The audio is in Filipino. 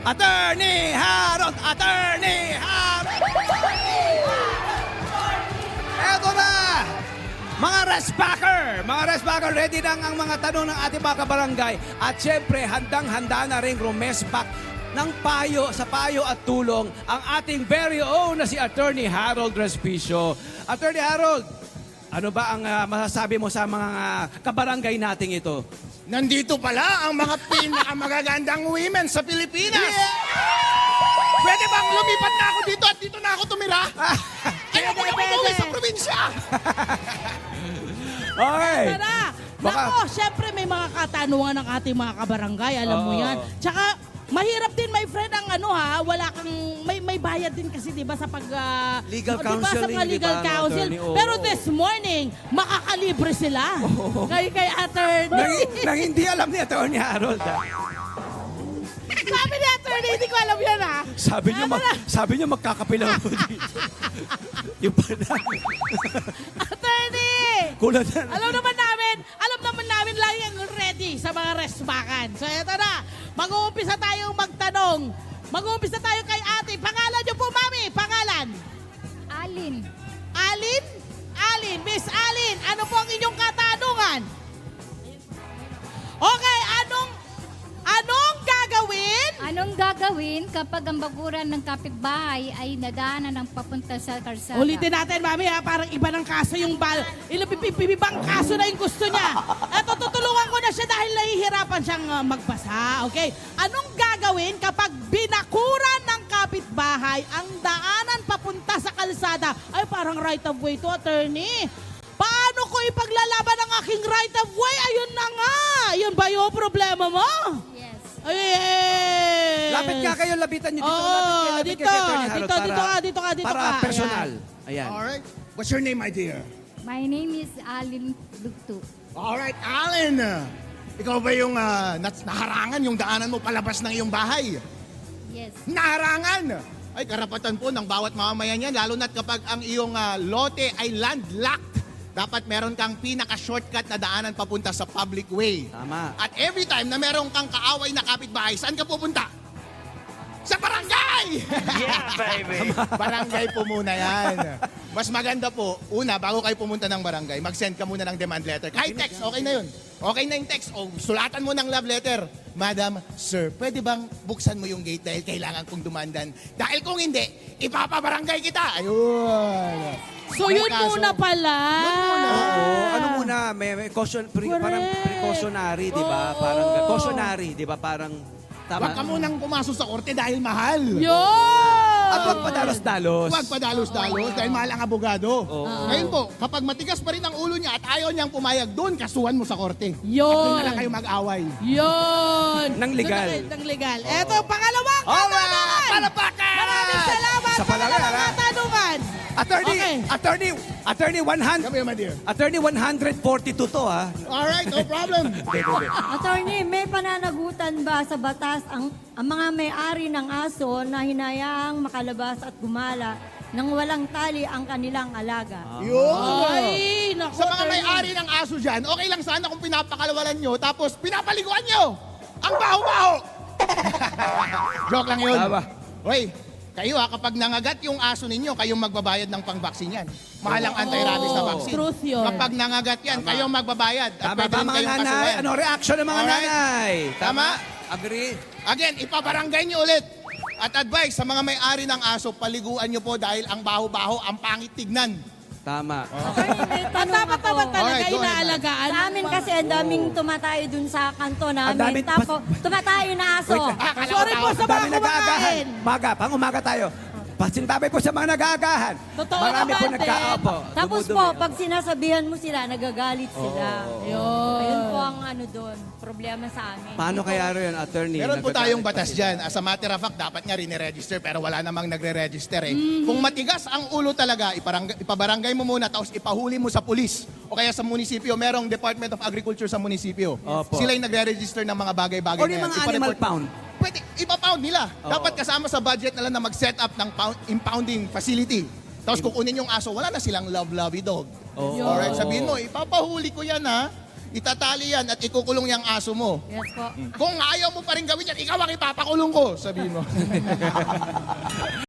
Attorney Harold! Attorney Harold! Eto na! Mga Respacker, ready na ang mga tanong ng ating mga kabarangay. At syempre, handang-handa na rin rumespak ng sa payo at tulong ang ating very own na si Attorney Harold Respicio. Attorney Harold, ano ba ang masasabi mo sa mga kabarangay nating ito? Nandito pala ang mga pinakamagagandang women sa Pilipinas. Pwede bang lumipat na ako dito at dito na ako tumira? Ayoko na umuwi sa probinsya. Okay. Tara! Baka- Nako, syempre may mga katanungan ng ating mga kabarangay, alam mo Oo. yan. Tsaka, mahirap din, my friend, ang wala kang, may bayad din kasi, di ba, sa pag... Legal di ba, sa counseling, mga di legal ba, counsel. attorney? Oo. Pero this morning, makakalibre sila. Kay attorney. Nang hindi alam ni Attorney Harold. Sabi ni attorney, hindi ko alam yan, ha? Sabi niyo magkakapilang po dito. Yung pala. Attorney! Kulang na. Alam naman namin lagi ang ready sa mga resbakan. So eto na, mag-uumpisa tayong magtanong. Mag-uumpisa tayo kay ate. Pangalan niyo po, mami. Pangalan? Alin. Alin? Alin. Miss Alin, ano po ang inyong katanungan? Okay, anong gagawin? Anong gagawin kapag ang baguran ng kapitbahay ay nadaanan ng papunta sa karsada? Ulitin natin, mami, ha? Parang iba ng kaso yung ibang kaso na yung gusto niya. Eto, tutulungan ko na siya dahil nahihirapan siyang magbasa. Okay? Anong gagawin kapag binakuran ng kapitbahay ang daanan papunta sa kalsada? Ay, parang right of way to, attorney. Paano ko ipaglalaban ang aking right of way? Ayun na nga. Yun ba yung problema mo? Yes. Ay, Lapit nga kayo, lapitan niyo dito. Oo, lapit kayo kay Attorney Harold dito ka. Para personal. Ayan. Alright. What's your name, my dear? My name is Alin Lugto. Alright, Allen. Ikaw ba yung naharangan yung daanan mo palabas ng iyong bahay? Yes. Naharangan! Ay, karapatan po ng bawat mamamayan yan, lalo na't kapag ang iyong lote ay landlocked. Dapat meron kang pinaka-shortcut na daanan papunta sa public way. Tama. At every time na meron kang kaaway na kapitbahay, saan ka pupunta? Sa barangay! Yeah, baby! Barangay po muna yan. Mas maganda po, una, bago kayo pumunta ng barangay, mag-send ka muna ng demand letter. Kahit text, okay na yun. Okay na yung text. O sulatan mo ng love letter. Madam, sir, pwede bang buksan mo yung gate dahil kailangan kong dumandan? Dahil kung hindi, ipapabarangay kita. Ayun. So May yun kaso. muna pala. Yun muna. Oo, ano muna, may parang precautionary, di ba? Parang cautionary, di ba? Parang Huwag ka tama. munang pumasok sa korte dahil mahal. Yun! At huwag padalos-dalos. Huwag padalos-dalos dahil mahal ang abogado. Oo. Ngayon po, kapag matigas pa rin ang ulo niya at ayaw niyang pumayag doon, kasuhan mo sa korte. Yun. At doon na lang kayo mag-away. Yun. Nang legal. Nang legal. Eto, pangalawang Alright! katanungan. Palapakan! Maraming salamat. Sa palagay, Pangalawang ha? katanungan. Attorney 100. Kami, my dear. Attorney 142 to, ha? Alright, no problem. Attorney, may pananagutan ba sa batas ang mga may-ari ng aso na hinayaang makalabas at gumala nang walang tali ang kanilang alaga? Yun. Ay, naku. Sa mga attorney. may-ari ng aso dyan, okay lang sana kung pinapakalawalan nyo, tapos pinapaliguan nyo. Ang baho-baho. Joke lang yun. Tama. Hoy, kayo kapag nangagat yung aso ninyo, kayong magbabayad ng pang-vaccine yan. Mahal ang anti-rabies na vaccine. Truth yun. Kapag nangagat yan, kayong magbabayad. At Tama pwede ba rin mga kayong nanay? kasuhan. Ano reaction ng mga Alright. nanay? Tama? Agree? Again, ipabarangay nyo ulit. At advice sa mga may-ari ng aso, paliguan nyo po dahil ang baho-baho, ang pangit tignan. Tama. Attorney, may tanong Tama ako. talaga Alright, go ahead, inaalagaan. Sa amin kasi ang daming tumatayo dun sa kanto Ang namin. daming- Tapos tumatayo na aso. Wait, Sorry po sa Ang dami mga nag-aagahan. kumakain. Umaga tayo. Pasintabay po sa mga nag-aagahan. Totoo Marami po naman, nagkaapo. Tapos po, pag sinasabihan mo sila, nagagalit sila. Yun. Ayun po ang doon, problema sa amin. Paano kaya rin, attorney? Meron po Nagagalit tayong pa batas sila. dyan. As a matter of fact, dapat nga rin-register pero wala namang nagre-register eh. Kung matigas ang ulo talaga, ipabarangay mo muna tapos ipahuli mo sa pulis o kaya sa munisipyo. Merong Department of Agriculture sa munisipyo. Opo. Sila yung nagre-register ng mga bagay-bagay Or na yung yan. mga animal Ipa-report- pound. Pwede, ipa-pound nila. Oo. Dapat kasama sa budget nila na mag-set up ng impounding facility. Tapos kukunin yung aso, wala na silang love-lovey dog. Oo. Alright, sabihin mo, ipapahuli ko yan ha. itatali yan at ikukulong yung aso mo. Yes po. Kung ayaw mo pa rin gawin yan, ikaw ang ipapakulong ko, sabihin mo.